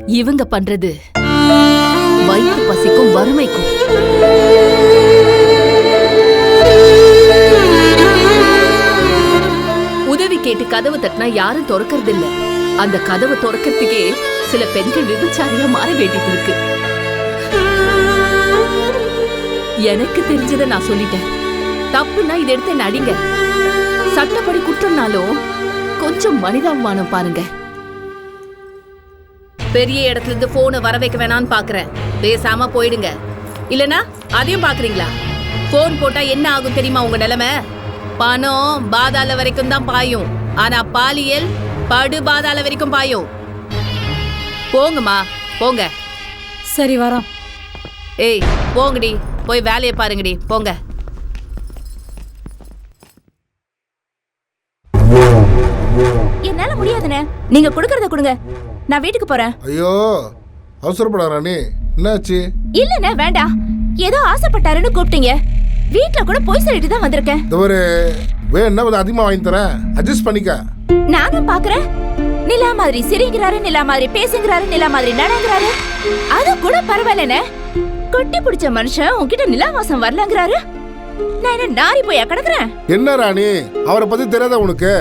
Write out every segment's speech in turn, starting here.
இவங்க பண்றது வயிற்று பசிக்கும் வறுமைக்கும். உதவி கேட்டு கதவு தட்டினா யாரும் திறக்கிறது இல்ல. அந்த கதவை திறக்கிறதுக்கே சில பெண்கள் விபச்சாரியா மாற வேண்டியது இருக்கு. எனக்கு தெரிஞ்சதை நான் சொல்லிட்டேன். தப்புன்னா இதை எடுத்து என்ன அடிங்க. சட்டப்படி குற்றம்னாலும் கொஞ்சம் மனிதாபிமானம் பாருங்க. பெரிய இடத்துல இருந்து போனை வர வைக்க வேணான்னு பாக்குறேன். பேசாம போயிடுங்க. இல்லனா அதையும் பாக்குறீங்களா? போன் போட்டா என்ன ஆகும் தெரியுமா? உங்க நிலைமை பணம் பாதாள வரைக்கும் தான் பாயும். ஆனா பாலியல் படு பாதாள வரைக்கும் பாயும். போங்கம்மா போங்க. சரி வரோம். ஏய் போங்கடி, போய் வேலையை பாருங்கடி, போங்க. என்னால முடியாதுண்ணே, நீங்க கொடுக்கறத கொடுங்க, நான் வீட்டுக்கு போறேன். ஐயோ அவசரப்படா ராணி, என்னாச்சு? இல்லண்ணே வேண்டாம், ஏதோ ஆசைப்பட்டாருன்னு கூப்பிட்டீங்க. வீட்ல கூட போய் சொல்லிட்டு தான் வந்திருக்கேன். தவறு வேணா கொஞ்சம் அதிகமா வாங்கி தரேன், அட்ஜஸ்ட் பண்ணிக்க. நானும் பாக்குறேன். நிலா மாதிரி சிரிக்கிறாரு, நிலா மாதிரி பேசுகிறாரு, நிலா மாதிரி நடங்கிறாரு. அது கூட பரவாயில்லண்ணே. கொட்டி பிடிச்ச மனுஷன் உன்கிட்ட நிலா வாசம் வரலங்கிறாரு. நான் என்ன நாரி போயா கிடக்குறேன்? என்ன ராணி, அவரை பத்தி தெரியாத உனக்கு?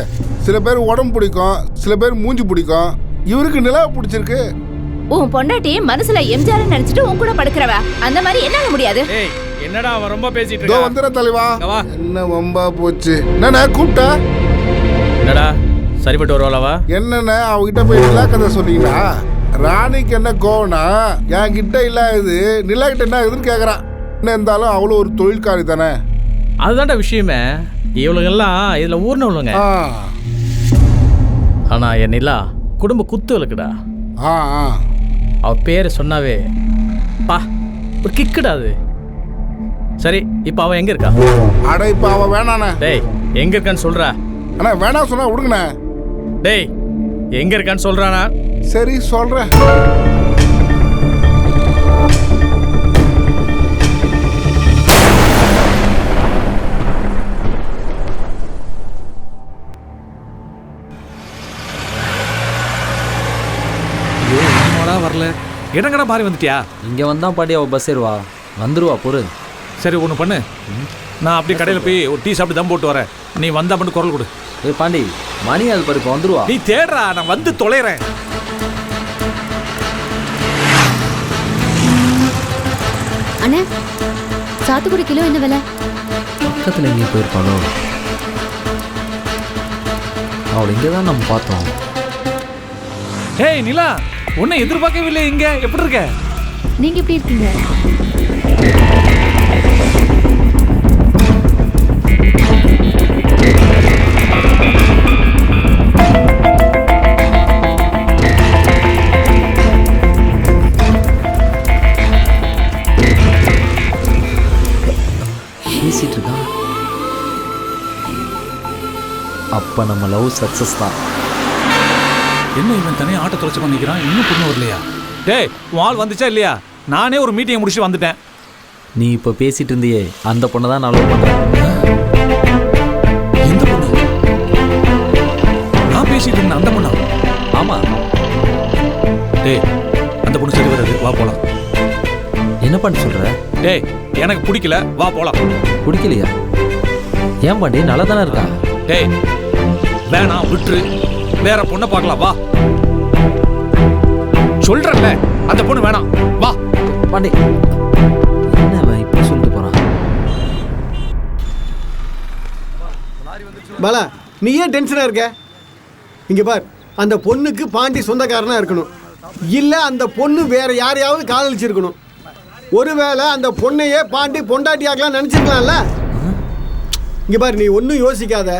சில பேர் உடம்பு பிடிக்கும், சில பேர் மூஞ்சி பிடிக்கும். இவருக்கு நிலா பிடிச்சிருக்கு. உன் பொண்டாட்டி மனசுல எம்ஜிஆர் நினைச்சிட்டு உன் கூட படுக்கிறவ. அந்த மாதிரி என்னால முடியாது. என்னடா அவன் ரொம்ப பேசிட்டு இருக்கா? தோ வந்துற தலைவா. என்ன வம்பா போச்சு. என்னண்ணா கூப்பிட்டா? என்னடா சரிப்பட்டு வருவாளவா? என்னண்ணா அவகிட்ட போய் நிலா கதை சொன்னீங்களா? ராணிக்கு என்ன கோவனா என் கிட்ட இல்லாது நிலா கிட்ட என்ன எதுன்னு கேக்குறான். என்ன இருந்தாலும் அவ்வளோ ஒரு தொழில்காரி தானே. அதுதான்டா விஷயமே. இவளுங்கெல்லாம் இதுல ஊர்னவளுங்க. ஆனா என் நிலா குடும்ப குத்து விளக்குடா. அவ பேரை சொன்னாவே பா ஒரு கிக்குடா அது. சரி இப்ப அவன் எங்க இருக்கா? அட இப்ப அவ வேணாண்ணே. டேய் எங்க இருக்கான்னு சொல்றா. அண்ணா வேணா சொன்னா விடுங்கண்ணே. டேய் எங்க இருக்கான்னு சொல்றானா? சரி சொல்றேன். வரல இடங்கடா மாறி வந்துட்டியா? இங்க வந்தா பாட்டி அவ பஸ் ஏறுவா, வந்துருவா பொறு. சரி ஒன்று பண்ணு, நான் அப்படியே கடையில் போய் ஒரு டீ சாப்பிட்டு தம் போட்டு வரேன். நீ வந்தா மட்டும் குரல் கொடு. ஏய் பாண்டி மணி அது பாரு, இப்போ வந்துருவா. நீ தேடுறா, நான் வந்து தொலைறேன். அண்ணே சாத்துக்குடி கிலோ என்ன விலை? பக்கத்தில் எங்கேயும் போயிருப்பானோ? அவளை இங்கே தான் நம்ம பார்த்தோம். ஏய் நிலா, உன்னை எதிர்பார்க்கவில்லை. இங்க எப்படி இருக்க? நீங்க எப்படி இருக்கீங்க? பேசிட்டு இருக்கான். அப்ப நம்ம லவ் சக்சஸ் தான். என்ன இவன் தனியாக ஆட்டோ தொலைச்சு பண்ணிக்கிறான், இன்னும் பொண்ணு வரலையா? டேய் வால் வந்துச்சா இல்லையா? நானே ஒரு மீட்டிங்கை முடிச்சுட்டு வந்துட்டேன். நீ இப்போ பேசிட்டு இருந்தியே அந்த பொண்ணை தான் நான் லவ் பண்ணுறேன். எந்த பொண்ணு? நான் பேசிட்டு இருந்தேன் அந்த பொண்ணா? ஆமாம். டேய் அந்த பொண்ணு சரி வராது, வா போகலாம். என்ன பண்ண சொல்கிற? டேய் எனக்கு பிடிக்கல, வா போகலாம். பிடிக்கலையா? ஏன் பாண்டி நல்லா தானே இருக்கா? டேய் வேணாம் விட்டுரு, வேற பொண்ணை பார்க்கலாம் வா. சொல்றல அந்த பொண்ணு வேணாம், வா. பாண்டி என்ன இப்படி சொல்லிட்டு போறான்? பாலா நீ ஏன் டென்ஷனா இருக்க? இங்க பார், அந்த பொண்ணுக்கு பாண்டி சொந்தக்காரனா இருக்கணும், இல்ல அந்த பொண்ணு வேற யாரையாவது காதலிச்சிருக்கணும். ஒருவேளை அந்த பொண்ணையே பாண்டி பொண்டாட்டி ஆக்கலாம் நினைச்சிருக்கலாம்ல. இங்க பாரு, நீ ஒன்னும் யோசிக்காத.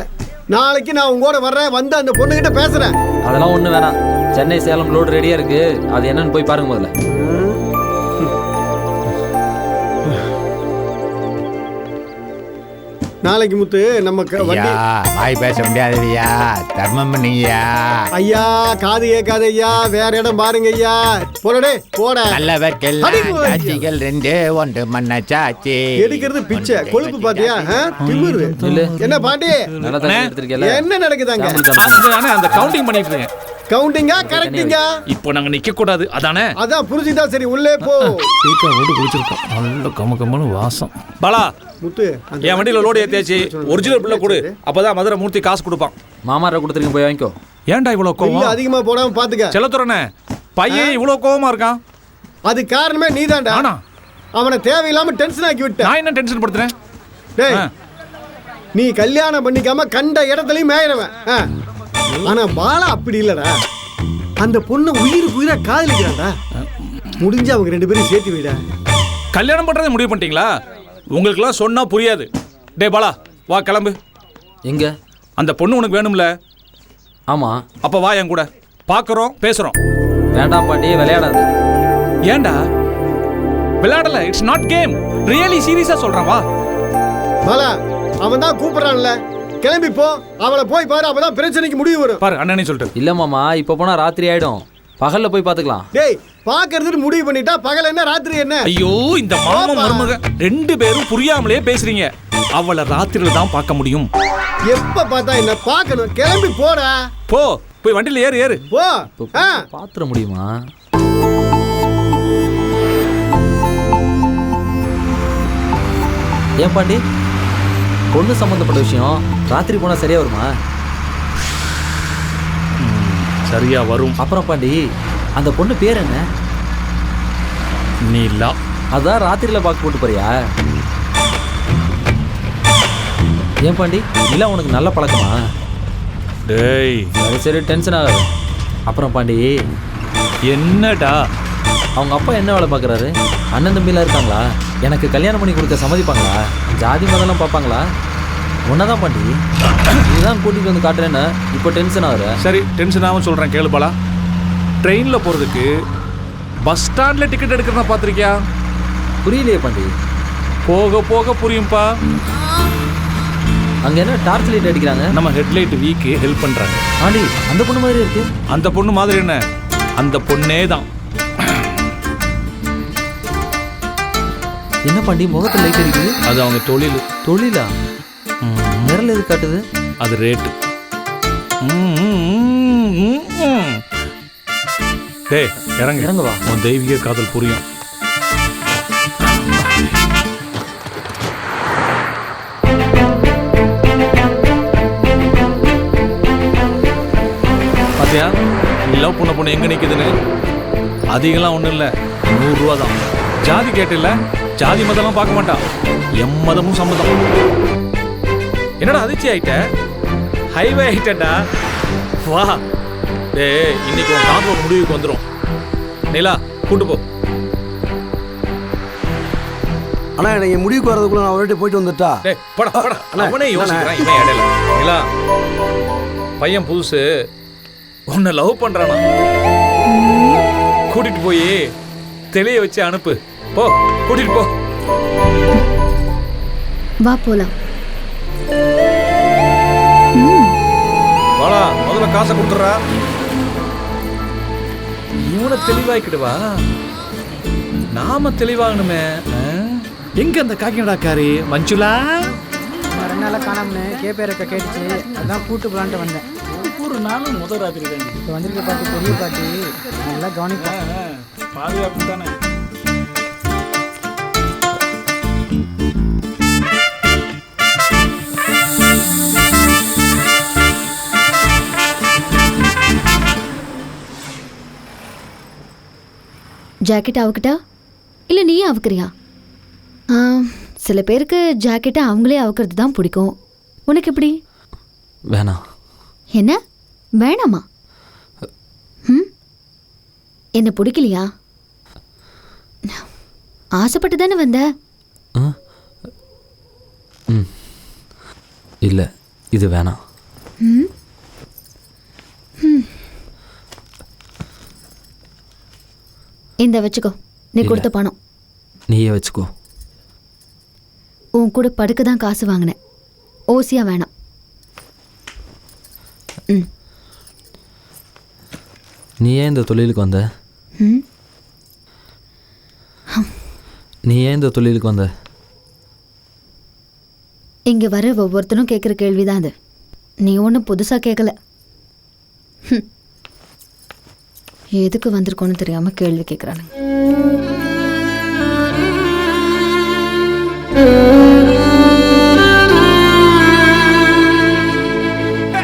நாளைக்கு நான் உங்களோட வர்றேன், வந்து அந்த பொண்ணுகிட்ட பேசுறேன். அதெல்லாம் ஒண்ணு வேணாம். சென்னை சேலம் லோடு ரெடியா இருக்கு, அது என்னன்னு போய் பாருங்க முதல்ல. நாளைக்கு முத்து நமக்கு வாய் பேச முடியாதுயா, தர்மம் பண்ணீங்கயா. ஐயா காது கேட்காத ஐயா, வேற இடம் பாருங்க ஐயா. போடே போட. நல்லவர்கள் ரெண்டு ஒன்று மண்ண சாச்சி எடுக்கிறது பிச்சை. கொழுப்பு பாத்தியா? திமிரு. என்ன பாண்டி நல்லா தான் எடுத்துருக்கல. என்ன நடக்குதாங்க? அந்த கவுண்டிங் பண்ணிட்டு இருக்கேன். கவுண்டிங்கா கரெக்டிங்கா? இப்போ நாங்க நிக்க கூடாது அதானே? அதான் புரிஞ்சுதா? சரி உள்ளே போ. டீக்கா ஓட்டு குடிச்சிருக்கோம். நல்ல கமகமான வாசம். பாலா முத்து என் வண்டியில லோடு ஏத்தியாச்சு. ஒரிஜினல் பிள்ளை கொடு, அப்பதான் மதுரை மூர்த்தி காசு கொடுப்பான். மாமாரை கொடுத்துருங்க, போய் வாங்கிக்கோ. ஏன்டா இவ்வளவு இல்ல கோவம்? அதிகமா போடாம பாத்துக்க. செல்லத்துறனே பையன் இவ்வளவு கோவமா இருக்கான். அது காரணமே நீதான்டா. ஆனா அவனை தேவையில்லாம டென்ஷன் ஆக்கி விட்ட. நான் என்ன டென்ஷன் படுத்துறேன்? டேய் ஆ. நீ கல்யாணம் பண்ணிக்காம கண்ட இடத்துலயும் மேயிறவன். ஆனா பாலா அப்படி இல்லடா. அந்த பொண்ணு உயிருக்கு உயிரா காதலிக்கிறான்டா. முடிஞ்ச அவங்க 2 பேரும் சேர்த்து விட. கல்யாணம் பண்றதை முடிவு பண்ணிட்டீங்களா? உங்களுக்குலாம் சொன்னா புரியாது. டேய் பாலா வா கிளம்பு. எங்க? அந்த பொண்ணு உனக்கு வேணும்ல? ஆமா. அப்ப வா என் கூட, பாக்குறோம் பேசுறோம். வேண்டாம் பாட்டி, விளையாடாது. ஏன்டா விளையாடல? It's not game. ரியலி சீரியஸா சொல்றேன் வா. பாலா அவன் தான் கூப்பிடுறான்ல, கிளம்பி போ. அவளை போய் பாரு, அப்பதான் பிரச்சனைக்கு முடிவு வரும். பாரு அண்ணனே சொல்லிட்டு. இல்ல மாமா, இப்ப போனா ராத்திரி ஆயிடும். பகல்ல போய் பாத்துக்கலாம். டேய் பாக்குறதுன்னு முடிவு பண்ணிட்டா பகல் என்ன ராத்திரி என்ன? ஐயோ இந்த மாமா மருமக 2 பேரும் புரியாமலே பேசுறீங்க. அவளை ராத்திரில தான் பார்க்க முடியும். எப்ப பார்த்தா என்ன பார்க்கணும்? கிளம்பி போடா. போ போய் வண்டியில ஏறு ஏறு. போ. பாத்துற முடியுமா? ஏன் பாண்டி, பொண்ணு சம்பந்தப்பட்ட விஷயம் ராத்திரி போனா சரியா வருமா? சரியா வரும். அப்புறம் பாண்டி, அந்த பொண்ணு பேர் என்ன? நீலா. அதான் ராத்திரியில பாக்கு போட்டு போறியா? ஏன் பாண்டி, இல்ல உனக்கு நல்ல பழக்கமா? டேய் சரி சரி, டென்ஷன் ஆகாது. அப்புறம் பாண்டி, என்னடா அவங்க அப்பா என்ன வேலை பார்க்குறாரு? அண்ணன் தம்பிலாம் இருக்காங்களா? எனக்கு கல்யாணம் பண்ணி கொடுக்க சம்மதிப்பாங்களா? ஜாதி மதம்லாம் பார்ப்பாங்களா? ஒன்னதான் பாண்டி, இதுதான் கூட்டிகிட்டு வந்து காட்டுறேன்னு இப்போ டென்ஷன் ஆகுற. சரி டென்ஷன் ஆகும் சொல்றேன் கேளு பாலா. ட்ரெயின்ல போறதுக்கு பஸ் ஸ்டாண்ட்ல டிக்கெட் எடுக்கிறதா பார்த்திருக்கியா? புரியலையே பாண்டி. போக போக புரியும்பா. அங்கே என்ன டார்ச் லைட் அடிக்கிறாங்க? நம்ம ஹெட்லைட் வீக்கு ஹெல்ப் பண்றாங்க. பாண்டி, அந்த பொண்ணு மாதிரி இருக்கு. அந்த பொண்ணு மாதிரி என்ன? அந்த பொண்ணே தான். என்ன பாண்டி முகத்தில் லைட் அடிக்குது? அது அவங்க தொழில். தொழிலா? நிரல் எது காட்டுது? அது ரேட்டு. டேய் இறங்கு இறங்க வா. உன் தெய்வீக காதல் புரியும். பாத்தியா லவ் பண்ண பொண்ணு எங்க நிக்குதுன்னு? அதிகம்லாம் ஒண்ணும் இல்ல, 100 ரூபா தான். ஜாதி கேட்டில்ல, ஜாதி மதம்லாம் பார்க்க மாட்டான். எம்மதமும் சம்மதம். என்னடா அதிர்ச்சி ஆயிட்ட? ஹைவே ஆயிட்டா? வா டேய், இன்னைக்கு உன் காதல் ஒரு முடிவுக்கு வந்துடும். நிலா கூட்டு போ. அண்ணா எனக்கு முடிவுக்கு வரதுக்குள்ள நான் அவர்கிட்ட போயிட்டு வந்துட்டா. டேய் போடா போடா. அவனே யோசிக்கிறான், இவன் இடையில. நிலா பையன் புதுசு, உன்னை லவ் பண்றானா? கூட்டிட்டு போய் தெளிய வச்சு அனுப்பு. போ கூட்டிட்டு போ. வா போலாம். வாடா, முதல்ல காசை கொடுத்துறா. இவனை தெளிவாக்கிடுவா, நாம தெளிவாகணுமே. எங்க அந்த காக்கினடாக்காரி மஞ்சுளா? 2 நாளா காணாமனு கேப்பேரக்க கேட்டுச்சு, அதான் கூட்டு போலான்ட்டு வந்தேன். ஒரு நாளும் முதல் ராத்திரி தான். இப்போ வந்திருக்க பாட்டி பெரிய பாட்டி, நல்லா கவனிப்பேன். பாதுகாப்பு தானே. ஜாக்கெட் அவுக்கிட்டா இல்லை நீயே அவுக்குறியா? சில பேருக்கு ஜாக்கெட்டை அவங்களே அவுக்கிறது தான் பிடிக்கும். உனக்கு எப்படி? வேணாம். என்ன வேணாமா? என்ன பிடிக்கலையா? ஆசைப்பட்டு தானே வந்த? இல்லை, இது வேணாம். இந்த வச்சுக்கோ, நீ கொடுத்த பணம். நீயே வச்சுக்கோ. உன் கூட படுக்க தான் காசு வாங்கினேன், ஓசியா வேணாம். நீ ஏன் இந்த தொழிலுக்கு வந்த? நீ ஏன் இந்த தொழிலுக்கு வந்த? இங்கே வர ஒவ்வொருத்தரும் கேட்குற கேள்விதான் அது. நீ ஒன்றும் புதுசாக கேட்கல. எதுக்கு வந்திருக்கோன்னு தெரியாம கேள்வி கேட்குறானுங்க.